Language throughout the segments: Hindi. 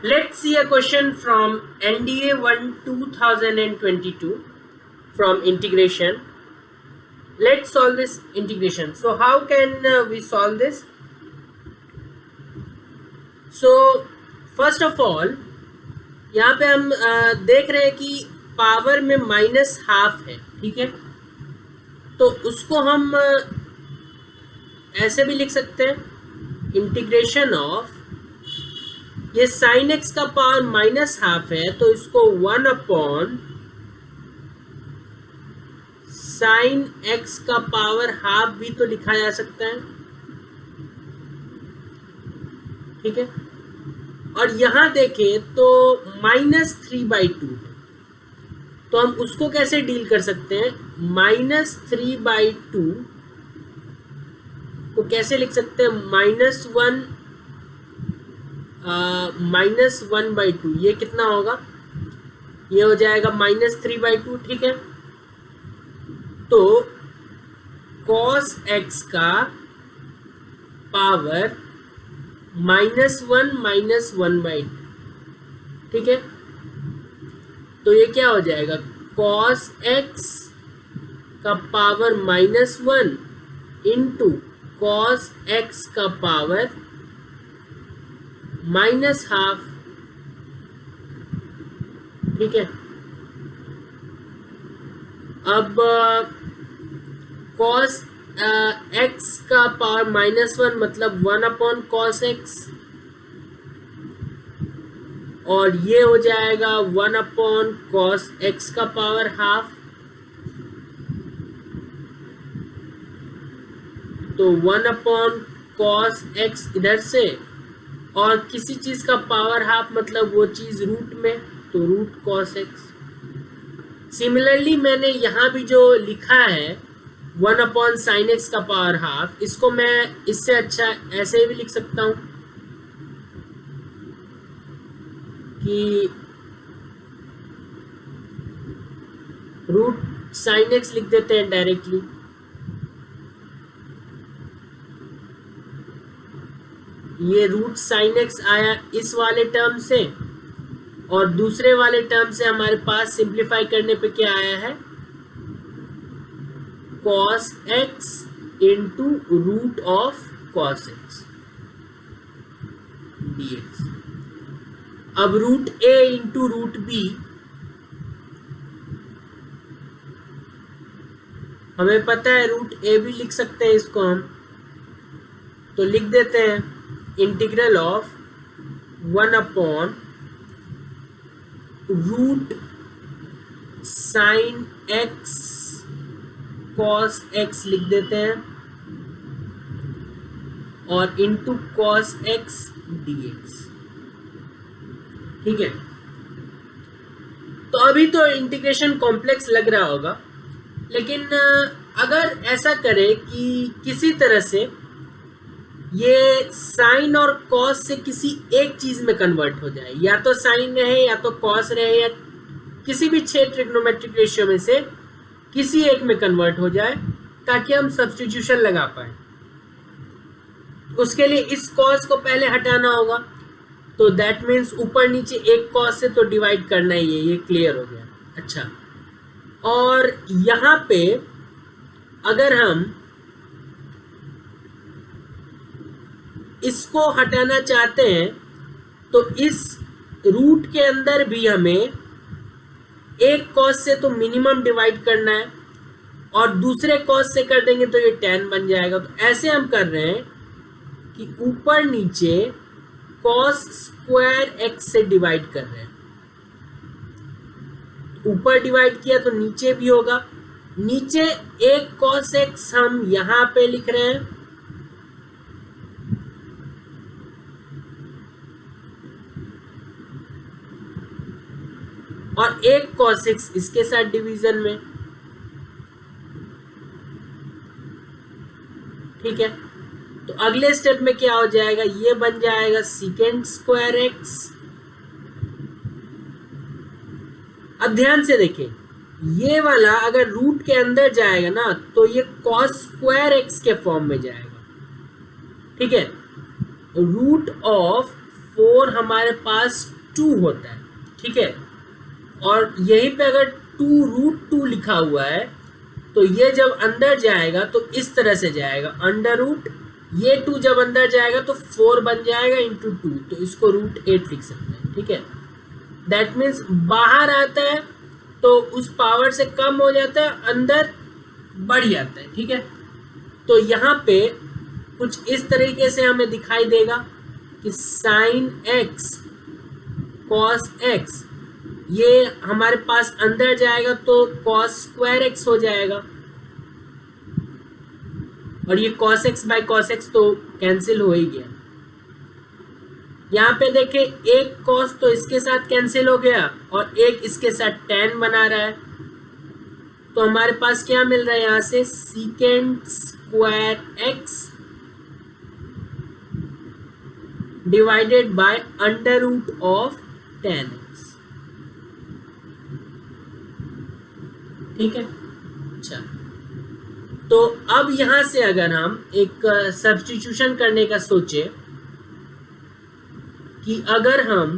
Let's see a question from NDA 1 2022 from integration. Let's solve this integration. So how can we solve this? So first of all, यहाँ पे हम देख रहे हैं कि पावर में -½ है, ठीक है। तो उसको हम ऐसे भी लिख सकते हैं, इंटीग्रेशन ऑफ, ये साइन एक्स का पावर -½ है तो इसको 1 साइन एक्स का पावर ½ भी तो लिखा जा सकता है, ठीक है। और यहां देखें तो -3/2 है, तो हम उसको कैसे डील कर सकते हैं? -3/2 को कैसे लिख सकते हैं? -1/2, ये कितना होगा? ये हो जाएगा -3/2, ठीक है। तो cos x का पावर -1 -1/2, ठीक है। तो ये क्या हो जाएगा? cos x का पावर -1 इंटू cos x का पावर -½ ठीक है। अब cos x का पावर -1 मतलब 1/cos x, और ये हो जाएगा 1/cos x का पावर ½ तो 1/cos x इधर से, और किसी चीज का पावर ½ मतलब वो चीज रूट में, तो √cos x। सिमिलरली मैंने यहाँ भी जो लिखा है 1/sin x का पावर ½ इसको मैं इससे अच्छा ऐसे भी लिख सकता हूँ कि √sin x लिख देते हैं डायरेक्टली। ये √sin x आया इस वाले टर्म से, और दूसरे वाले टर्म से हमारे पास सिंप्लीफाई करने पे क्या आया है? cos x into √cos x dx। अब √a इंटू √b, हमें पता है √a भी लिख सकते हैं इसको हम, तो लिख देते हैं integral of 1/√sin x cos x लिख देते हैं, और इंटू cos x dx, ठीक है। तो अभी तो इंटीग्रेशन कॉम्प्लेक्स लग रहा होगा, लेकिन अगर ऐसा करें कि किसी तरह से ये साइन और कॉस से किसी एक चीज में कन्वर्ट हो जाए, या तो साइन रहे या तो कॉस रहे, या किसी भी 6 ट्रिग्नोमेट्रिक रेशियो में से किसी एक में कन्वर्ट हो जाए, ताकि हम सब्स्टिट्यूशन लगा पाए। उसके लिए इस कॉस को पहले हटाना होगा, तो दैट मीन्स ऊपर नीचे एक कॉस से तो डिवाइड करना ही है, ये क्लियर हो गया। अच्छा, और यहाँ पे अगर हम इसको हटाना चाहते हैं तो इस रूट के अंदर भी हमें एक कॉस से तो मिनिमम डिवाइड करना है, और दूसरे कॉस से कर देंगे तो ये tan बन जाएगा। तो ऐसे हम कर रहे हैं कि ऊपर नीचे cos² x से डिवाइड कर रहे हैं। ऊपर डिवाइड किया तो नीचे भी होगा, नीचे एक cos x हम यहां पे लिख रहे हैं, और एक cos x इसके साथ डिवीजन में, ठीक है। तो अगले स्टेप में क्या हो जाएगा? ये बन जाएगा sec² x। अब ध्यान से देखें, ये वाला अगर रूट के अंदर जाएगा ना तो ये cos² x के फॉर्म में जाएगा, ठीक है। √4 4 हमारे पास 2 होता है, ठीक है। और यहीं पे अगर 2√2 लिखा हुआ है तो ये जब अंदर जाएगा तो इस तरह से जाएगा, अंडर रूट ये 2 जब अंदर जाएगा तो 4 बन जाएगा इंटू 2, तो इसको √8 लिख सकते हैं, ठीक है। दैट मीन्स बाहर आता है तो उस पावर से कम हो जाता है, अंदर बढ़ जाता है, ठीक है। तो यहाँ पे कुछ इस तरीके से हमें दिखाई देगा कि साइन x कॉस x, ये हमारे पास अंदर जाएगा तो कॉस स्क्वायर x हो जाएगा, और ये cos x by cos x तो कैंसिल हो ही गया। यहाँ पे देखें एक cos तो इसके साथ कैंसिल हो गया और एक इसके साथ tan बना रहा है, तो हमारे पास क्या मिल रहा है यहाँ से, secant square x divided by under root of tan x, ठीक है। अच्छा, तो अब यहां से अगर हम एक सब्स्टिट्यूशन करने का सोचे कि अगर हम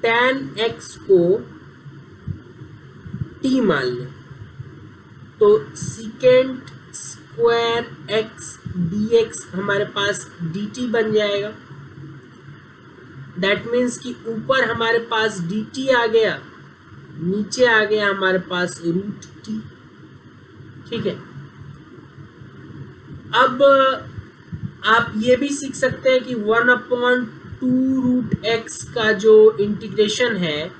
tan x को t मान लें तो सीकेंड स्क्वायर x dx हमारे पास dt बन जाएगा। दैट मीन्स कि ऊपर हमारे पास dt आ गया, नीचे आ गया हमारे पास √t, ठीक है। अब आप ये भी सीख सकते हैं कि 1/2√x का जो इंटीग्रेशन है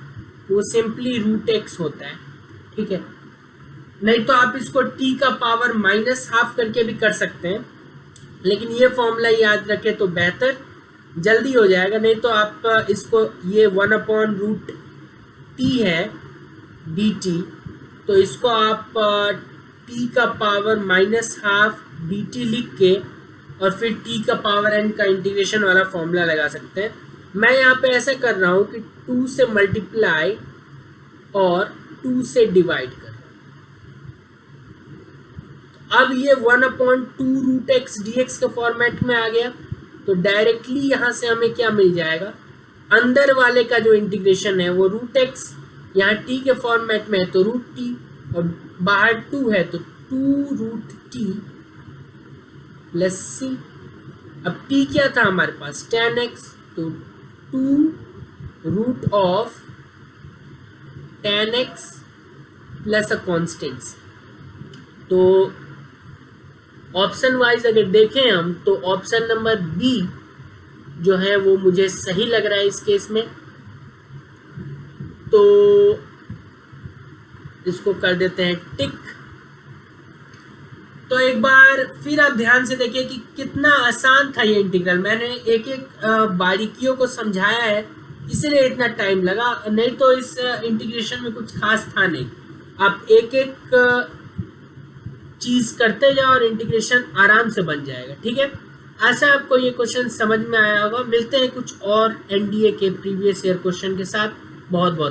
वो सिंपली √x होता है, ठीक है। नहीं तो आप इसको t का पावर -½ करके भी कर सकते हैं, लेकिन ये फॉर्मूला याद रखें तो बेहतर, जल्दी हो जाएगा। नहीं तो आप इसको, ये 1/√t है dt, तो इसको आप t का पावर -½ dt लिख के और फिर t का पावर n का इंटीग्रेशन वाला फॉर्मूला लगा सकते हैं। मैं यहाँ पे ऐसा कर रहा हूँ कि 2 से मल्टीप्लाई और 2 से डिवाइड कर रहा हूँ। अब ये 1/2√x dx के फॉर्मेट में आ गया, तो डायरेक्टली यहाँ से हमें क्या मिल जाएगा, अंदर वाले का जो इंटीग्रेशन है वो √x, यहाँ t के फॉर्मेट में है तो √t, और बाहर 2 है तो 2√t प्लस c। अब t क्या था हमारे पास, tan x, तो 2√tan x plus a constant. तो ऑप्शन वाइज अगर देखें हम तो ऑप्शन नंबर बी जो है वो मुझे सही लग रहा है इस केस में, तो इसको कर देते हैं टिक। तो एक बार फिर आप ध्यान से देखिए कि कितना आसान था ये इंटीग्रल। मैंने एक एक बारीकियों को समझाया है, इसलिए इतना टाइम लगा, नहीं तो इस इंटीग्रेशन में कुछ खास था नहीं। आप एक एक चीज करते जाओ और इंटीग्रेशन आराम से बन जाएगा, ठीक है। आशा आपको ये क्वेश्चन समझ में आया होगा। मिलते हैं कुछ और एनडीए के प्रीवियस ईयर क्वेश्चन के साथ। बहुत बहुत